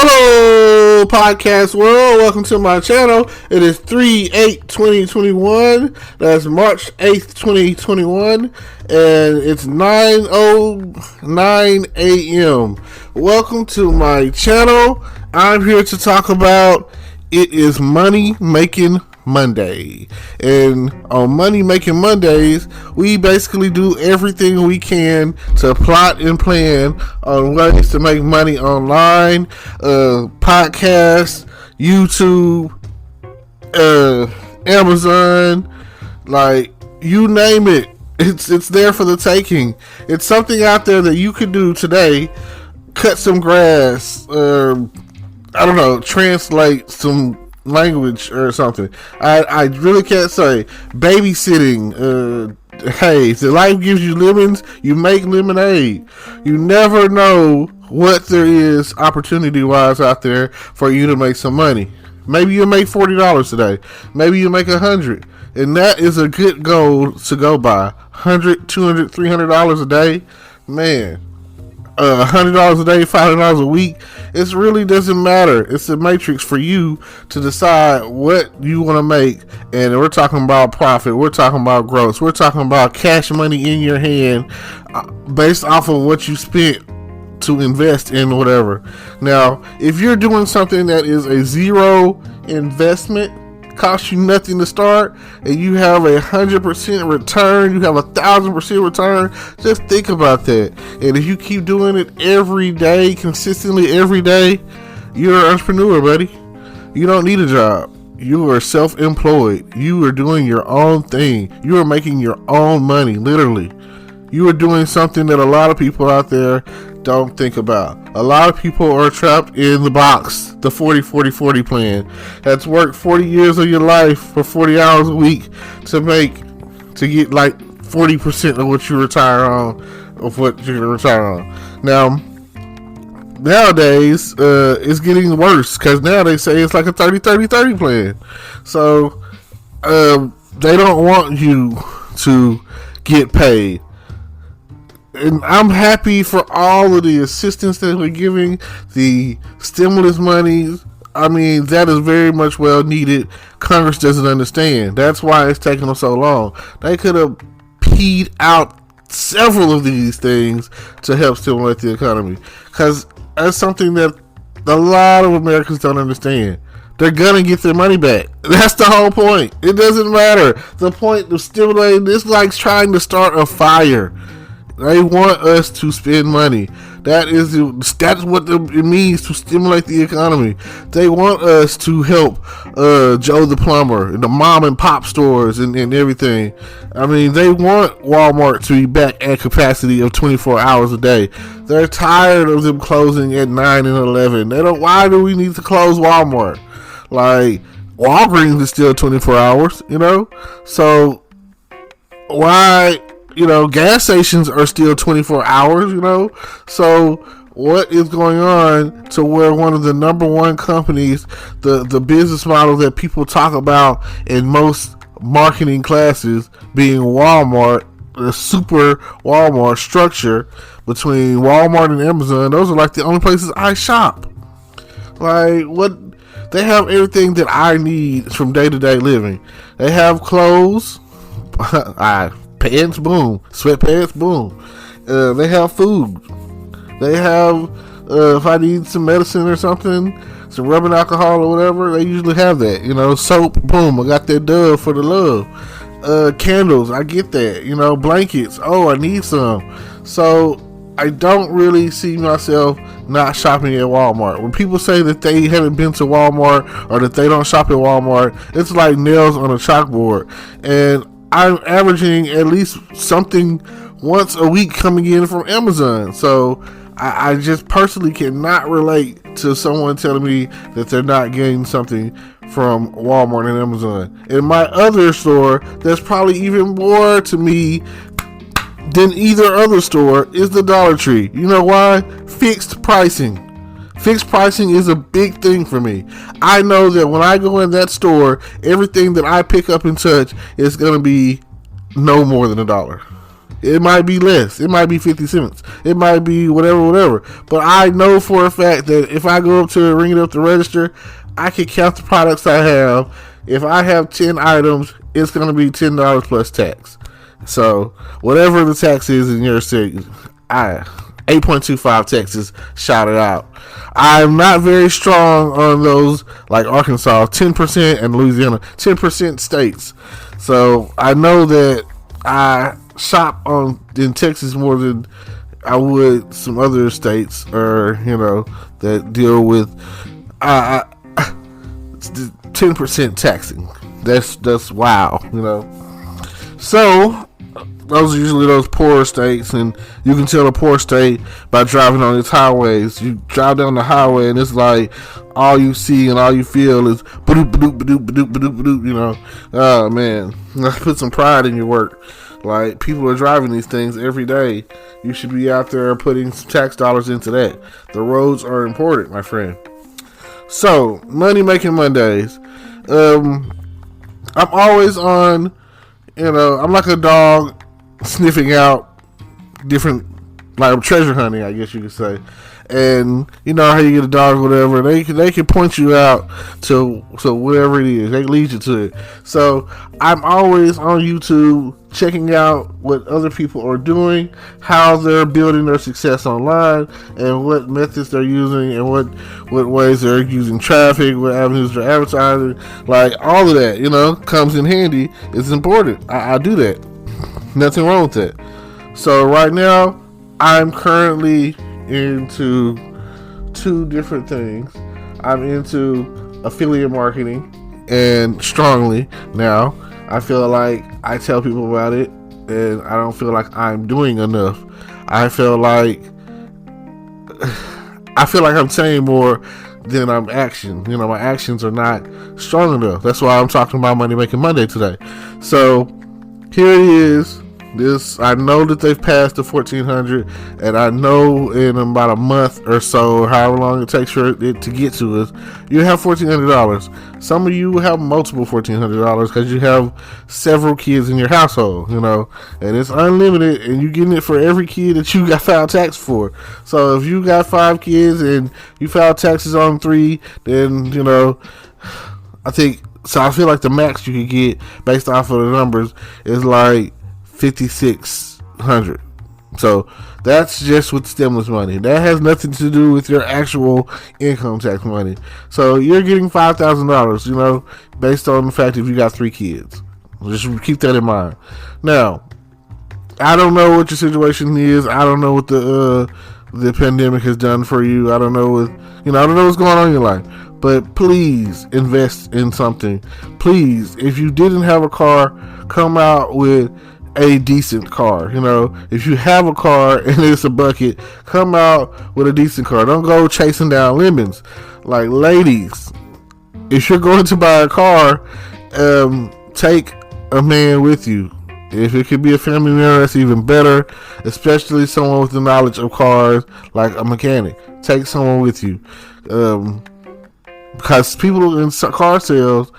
Hello, podcast world. Welcome to my channel. It is 3/8/2021. That's March 8th, 2021. And it's 9:09 a.m. Welcome to my channel. I'm here to talk about it is Money Making Monday. And on Money Making Mondays, we basically do everything we can to plot and plan on ways to make money online, podcasts, YouTube, Amazon, like you name it. It's there for the taking. It's something out there that you could do today. Cut some grass, translate some language or something. I really can't say. Babysitting. Hey, if life gives you lemons, you make lemonade. You never know what there is opportunity wise out there for you to make some money. Maybe you'll make $40 today. Maybe you'll make $100, and that is a good goal to go by. $100, $200, $300 a day, man. $100 a day, $500 a week. It really doesn't matter. It's a matrix for you to decide what you want to make. And we're talking about profit. We're talking about growth. We're talking about cash money in your hand based off of what you spent to invest in whatever. Now, if you're doing something that is a zero investment, costs you nothing to start, and you have 100% return, you have 1,000% return, just think about that. And if you keep doing it every day, consistently every day, you're an entrepreneur, buddy. You don't need a job. You are self-employed. You are doing your own thing. You are making your own money, literally. You are doing something that a lot of people out there don't think about. A lot of people are trapped in the box, the 40-40-40 plan. That's worked 40 years of your life for 40 hours a week to get like 40% of what you retire on, of what you're going to retire on. Now, nowadays, it's getting worse because now they say it's like a 30-30-30 plan. So, they don't want you to get paid. And I'm happy for all of the assistance that we're giving, the stimulus money. I mean, that is very much well needed. Congress doesn't understand. That's why it's taking them so long. They could have peed out several of these things to help stimulate the economy. Because that's something that a lot of Americans don't understand. They're going to get their money back. That's the whole point. It doesn't matter. The point of stimulating this is like trying to start a fire. They want us to spend money. That's what it means to stimulate the economy. They want us to help Joe the plumber and the mom and pop stores and everything. I mean, they want Walmart to be back at capacity of 24 hours a day. They're tired of them closing at 9 and 11. Why do we need to close Walmart? Like, Walgreens is still 24 hours, So, why... gas stations are still 24 hours, So what is going on to where one of the number one companies, the business model that people talk about in most marketing classes being Walmart, the super Walmart structure between Walmart and Amazon, those are like the only places I shop. Like, what? They have everything that I need from day-to-day living. They have clothes. Pants, boom. Sweatpants, boom. They have food. They have, if I need some medicine or something, some rubbing alcohol or whatever, they usually have that. Soap, boom. I got that Dove for the love. Candles, I get that. Blankets, I need some. So, I don't really see myself not shopping at Walmart. When people say that they haven't been to Walmart or that they don't shop at Walmart, it's like nails on a chalkboard. And I'm averaging at least something once a week coming in from Amazon. So I just personally cannot relate to someone telling me that they're not getting something from Walmart and Amazon. In my other store, that's probably even more to me than either other store is the Dollar Tree. You know why? Fixed pricing. Fixed pricing is a big thing for me. I know that when I go in that store, everything that I pick up and touch is going to be no more than $1. It might be less. It might be 50 cents. It might be whatever. But I know for a fact that if I go up to ring it up to register, I can count the products I have. If I have 10 items, it's going to be $10 plus tax. So whatever the tax is in your state, 8.25 Texas shot it out. I'm not very strong on those like Arkansas 10% and Louisiana 10% states. So I know that I shop in Texas more than I would some other states, or that deal with 10% taxing. That's wow. So those are usually those poorer states, and you can tell a poor state by driving on its highways. You drive down the highway, and it's like all you see and all you feel is ba-doop, ba-doop, ba-doop, ba-doop, ba-doop, ba-doop, Oh man, let's put some pride in your work. Like, people are driving these things every day. You should be out there putting some tax dollars into that. The roads are important, my friend. So, Money Making Mondays. I'm always on, I'm like a dog sniffing out different, like treasure hunting, I guess you could say. And you know how you get a dog or whatever, they can point you out to whatever it is. They lead you to it. So I'm always on YouTube checking out what other people are doing, how they're building their success online, and what methods they're using, and what ways they're using traffic, what avenues they're advertising. Like, all of that, comes in handy. It's important. I do that. Nothing wrong with that. So right now, I'm currently into two different things. I'm into affiliate marketing, and strongly now. I feel like I tell people about it, and I don't feel like I'm doing enough. I feel like I'm saying more than I'm action. My actions are not strong enough. That's why I'm talking about Money Making Monday today. So here it is. I know that they've passed the 1,400, and I know in about a month or so, however long it takes for it to get to us, you have $1,400. Some of you have multiple $1,400 because you have several kids in your household, and it's unlimited, and you're getting it for every kid that you got filed tax for. So if you got 5 kids and you filed taxes on 3, then I feel like the max you could get based off of the numbers is like 5,600. So that's just with stimulus money. That has nothing to do with your actual income tax money. So you're getting $5,000, based on the fact if you got 3 kids. Just keep that in mind. Now, I don't know what your situation is. I don't know what the pandemic has done for you. I don't know I don't know what's going on in your life. But please invest in something. Please, if you didn't have a car, come out with a decent car. If you have a car and it's a bucket, come out with a decent car. Don't go chasing down lemons. Like, ladies, if you're going to buy a car, take a man with you. If it could be a family member, that's even better, especially someone with the knowledge of cars, like a mechanic. Take someone with you, because people in car sales,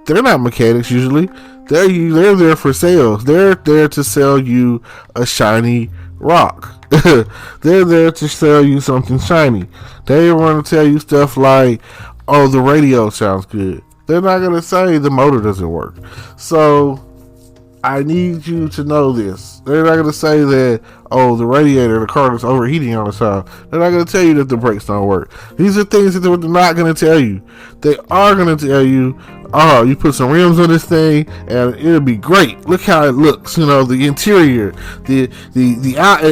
they're not mechanics usually. They're there for sales. They're there to sell you a shiny rock. They're there to sell you something shiny. They want to tell you stuff like, oh, the radio sounds good. They're not going to say the motor doesn't work. So I need you to know this. They're not going to say that, oh, the radiator, the car is overheating all the time. They're not going to tell you that the brakes don't work. These are things that they're not going to tell you. They are going to tell you, oh, you put some rims on this thing and it'll be great. Look how it looks. The interior, the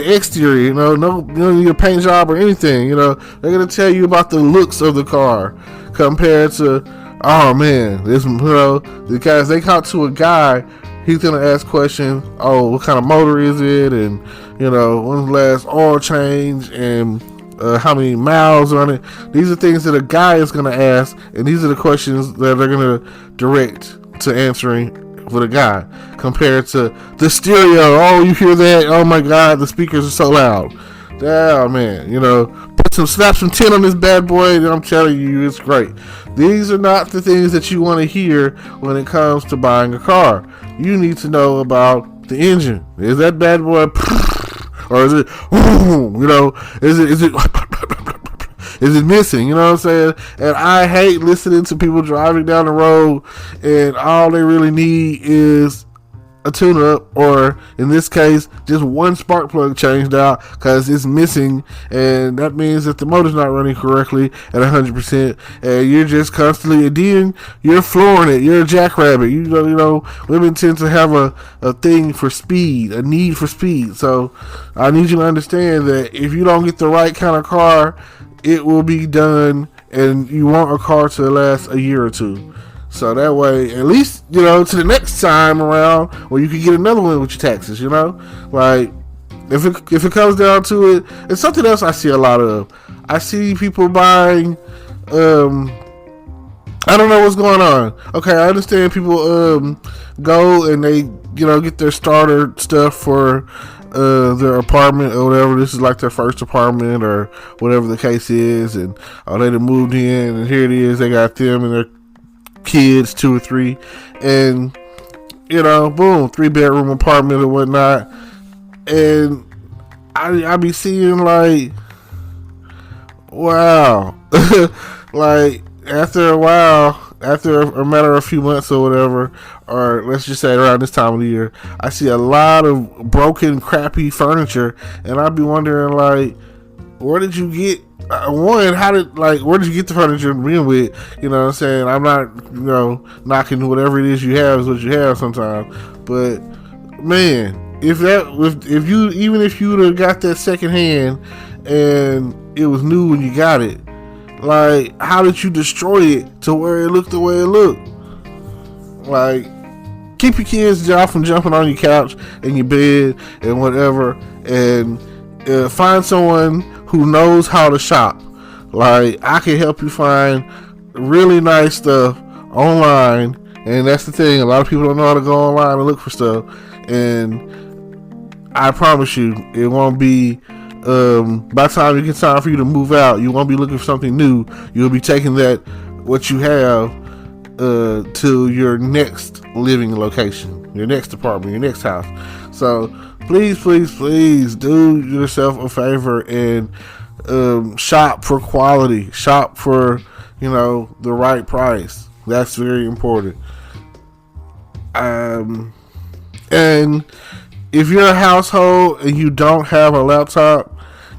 exterior. No, you don't need a paint job or anything. They're going to tell you about the looks of the car compared to, oh man, this. Because they talk to a guy. He's going to ask questions, oh, what kind of motor is it? And, when's the last oil change? And how many miles on it? These are things that a guy is going to ask. And these are the questions that they're going to direct to answering with a guy. Compared to the stereo. Oh, you hear that? Oh, my God, the speakers are so loud. Oh, man, slap some tin on this bad boy, and I'm telling you, it's great. These are not the things that you want to hear when it comes to buying a car. You need to know about The engine, is that bad boy, or is it, you know, is it is it missing? You know what I'm saying? And I hate listening to people driving down the road and all they really need is a tune-up, or in this case, just one spark plug changed out because it's missing, and that means that the motor's not running correctly at 100%, and you're just constantly, and then you're flooring it. You're a jackrabbit. You know, women tend to have a thing for speed, a need for speed. So I need you to understand that if you don't get the right kind of car, it will be done, and you want a car to last a year or two. So that way, at least, you know, to the next time around, where you can get another one with your taxes, you know? Like, if it comes down to it, it's something else I see a lot of. I see people buying, I don't know what's going on. Okay, I understand people go and they, you know, get their starter stuff for their apartment or whatever. This is like their first apartment or whatever the case is, and they done moved in, and here it is, they got them and their kids, 2 or 3, and you know, boom, 3-bedroom apartment or whatnot. And I be seeing like, wow, like after a while, after a matter of a few months or whatever, or let's just say around this time of the year, I see a lot of broken, crappy furniture, and I'd be wondering, like, where did you get where did you get the furniture to begin with? You know what I'm saying? I'm not, you know, knocking whatever it is you have is what you have sometimes, but man, if you would have got that second hand and it was new when you got it, like, how did you destroy it to where it looked the way it looked? Like, keep your kids off from jumping on your couch and your bed and whatever, and find someone who knows how to shop. Like, I can help you find really nice stuff online, and that's the thing. A lot of people don't know how to go online and look for stuff, and I promise you, it won't be. By the time it gets time for you to move out, you won't be looking for something new. You'll be taking what you have to your next living location, your next apartment, your next house. So please do yourself a favor and shop for quality. Shop for, you know, the right price. That's very important. And if you're a household and you don't have a laptop,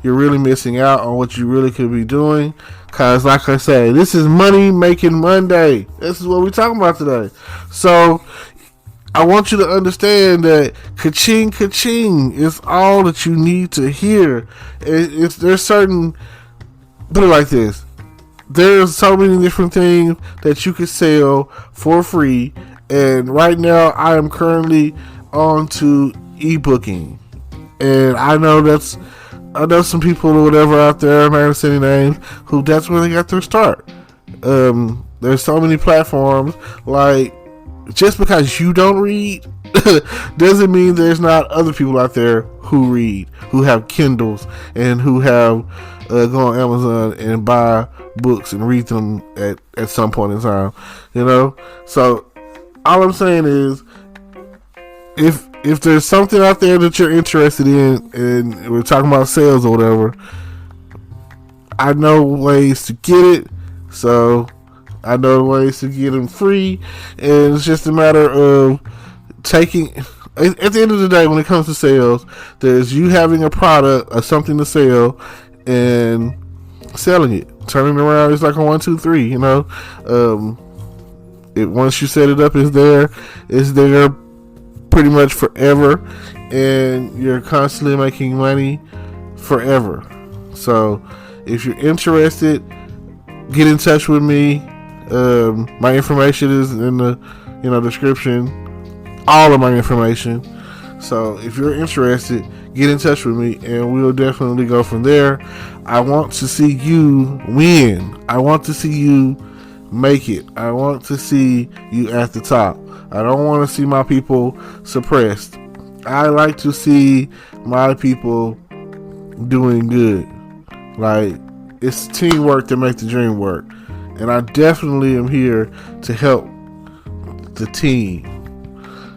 you're really missing out on what you really could be doing. Because, like I say, this is Money Making Monday. This is what we're talking about today. So, I want you to understand that ka-ching, ka-ching is all that you need to hear. There's certain, put it like this, there's so many different things that you can sell for free. And right now, I am currently on to ebooking. And I know some people or whatever out there, I'm not going to say any names, who that's where they got their start. There's so many platforms. Like, just because you don't read doesn't mean there's not other people out there who read, who have Kindles, and who have go on Amazon and buy books and read them at some point in time. You know? So, all I'm saying is, if there's something out there that you're interested in, and we're talking about sales or whatever, I know ways to get it. So I know ways to get them free, and it's just a matter of taking. At the end of the day, when it comes to sales, there's you having a product or something to sell and selling it, turning it around. It's like a 1, 2, 3. You know, once you set it up, it's there pretty much forever, and you're constantly making money forever. So if you're interested, get in touch with me. My information is in the description, all of my information. So if you're interested, get in touch with me and we'll definitely go from there. I want to see you win. I want to see you make it. I want to see you at the top. I don't want to see my people suppressed. I like to see my people doing good. Like, it's teamwork to make the dream work. And I definitely am here to help the team.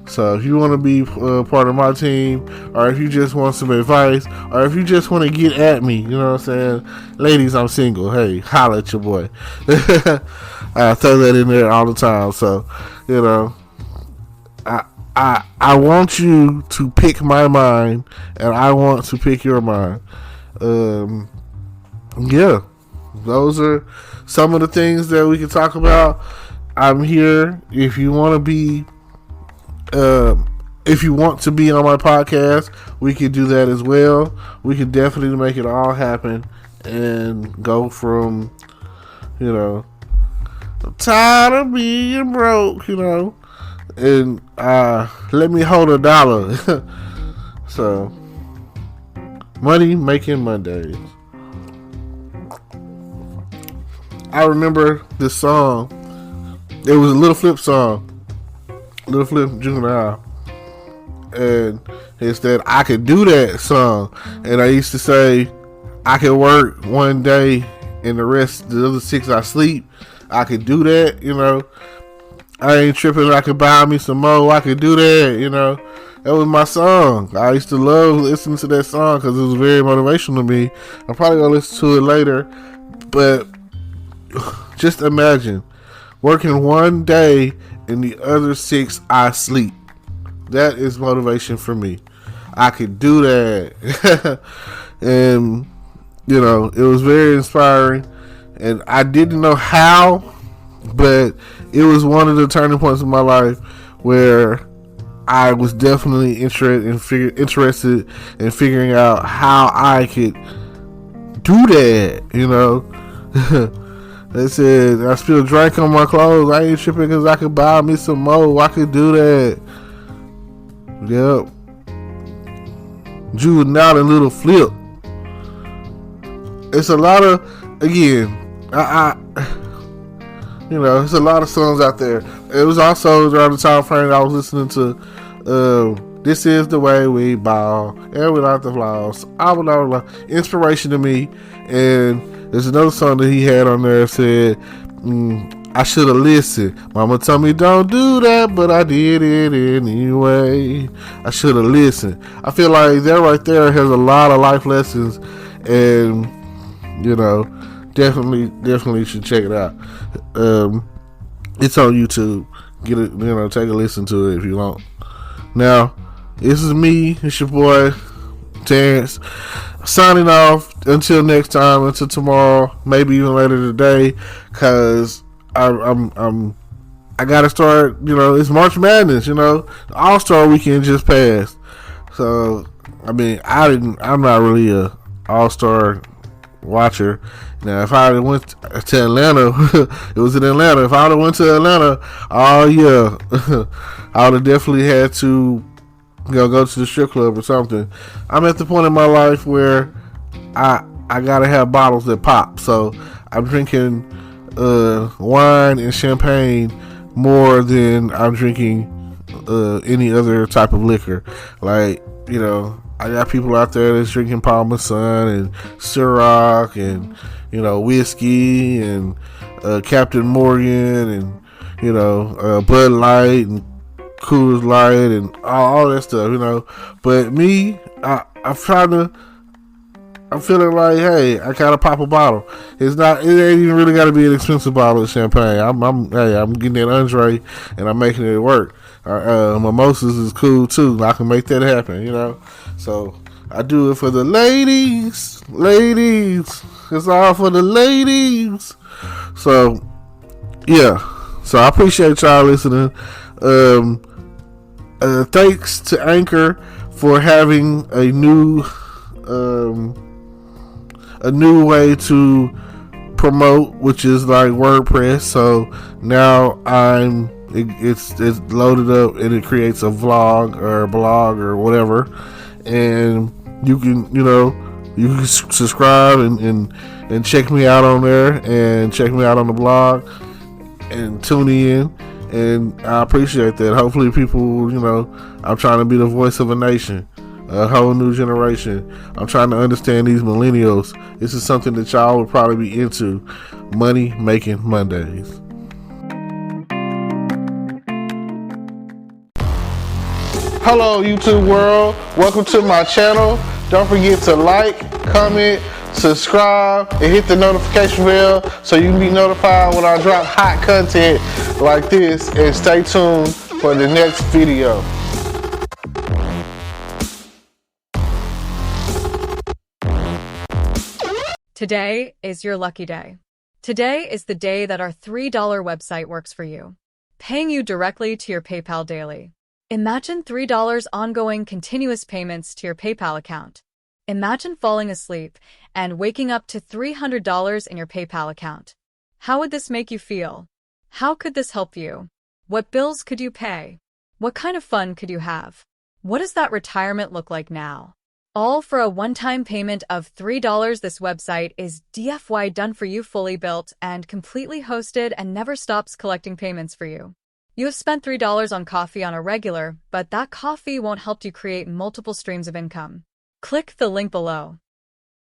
So if you want to be part of my team, or if you just want some advice, or if you just want to get at me, you know what I'm saying? Ladies, I'm single. Hey, holla at your boy. I throw that in there all the time. So, you know, I want you to pick my mind, and I want to pick your mind. Yeah, those are some of the things that we can talk about. I'm here if you want to be. If you want to be on my podcast, we could do that as well. We could definitely make it all happen and go from, you know, I'm tired of being broke, you know, and let me hold $1. So, money making Mondays. I remember this song. It was a Little Flip song. Little Flip Juvenile. And it's that I could do that song. And I used to say I could work one day and the other 6 I sleep. I could do that, you know. I ain't tripping. I could buy me some more. I could do that, you know. That was my song. I used to love listening to that song because it was very motivational to me. I'm probably going to listen to it later. But just imagine working one day and the other 6 I sleep. That is motivation for me. I could do that. And, you know, it was very inspiring. And I didn't know how, but it was one of the turning points in my life where I was definitely interested in figuring out how I could do that, you know. They said I spilled drink on my clothes. I ain't tripping because I could buy me some more. I could do that. Yep. Juvenile and Little Flip. It's a lot of, again, you know, there's a lot of songs out there. It was also around the time frame I was listening to This Is the Way We Ball, and Without the Flaws. Inspiration to me. And there's another song that he had on there that said, I should have listened. Mama told me don't do that, but I did it anyway. I should have listened. I feel like that right there has a lot of life lessons, and, you know, definitely should check it out. It's on YouTube. Get it, you know, take a listen to it if you want. Now, this is me. It's your boy Terrence, signing off until next time, until tomorrow, maybe even later today, cause I gotta start. You know, it's March Madness. You know, the All-Star weekend just passed, so I mean, I'm not really a All-Star watcher. Now, if I went to Atlanta, it was in Atlanta. If I went to Atlanta, oh yeah, I would have definitely had to, you know, go to the strip club or something. I'm at the point in my life where I gotta have bottles that pop. So I'm drinking wine and champagne more than I'm drinking any other type of liquor. Like, you know, I got people out there that's drinking Palmer Sun and Ciroc and, you know, whiskey and Captain Morgan and, you know, Bud Light and Coors Light and all that stuff, you know. But me, I'm feeling like, hey, I gotta pop a bottle. It ain't even really gotta be an expensive bottle of champagne. I'm getting that Andre and I'm making it work. Mimosas is cool too. I can make that happen, you know. So I do it for the ladies. It's all for the ladies. So yeah. So I appreciate y'all listening. Thanks to Anchor for having a new way to promote, which is like WordPress. So now it's loaded up and it creates a vlog or a blog or whatever, and you can subscribe and check me out on there and check me out on the blog and tune in. And I appreciate that. Hopefully people, you know, I'm trying to be the voice of a nation, a whole new generation. I'm trying to understand these millennials. This is something that y'all would probably be into. Money Making Mondays. Hello YouTube world, welcome to my channel. Don't forget to like, comment, subscribe, and hit the notification bell so you can be notified when I drop hot content like this, and stay tuned for the next video. Today is your lucky day. Today is the day that our $3 website works for you, paying you directly to your PayPal daily. Imagine $3 ongoing continuous payments to your PayPal account. Imagine falling asleep and waking up to $300 in your PayPal account. How would this make you feel? How could this help you? What bills could you pay? What kind of fun could you have? What does that retirement look like now? All for a one-time payment of $3. This website is DFY done for you, fully built and completely hosted, and never stops collecting payments for you. You have spent $3 on coffee on a regular, but that coffee won't help you create multiple streams of income. Click the link below.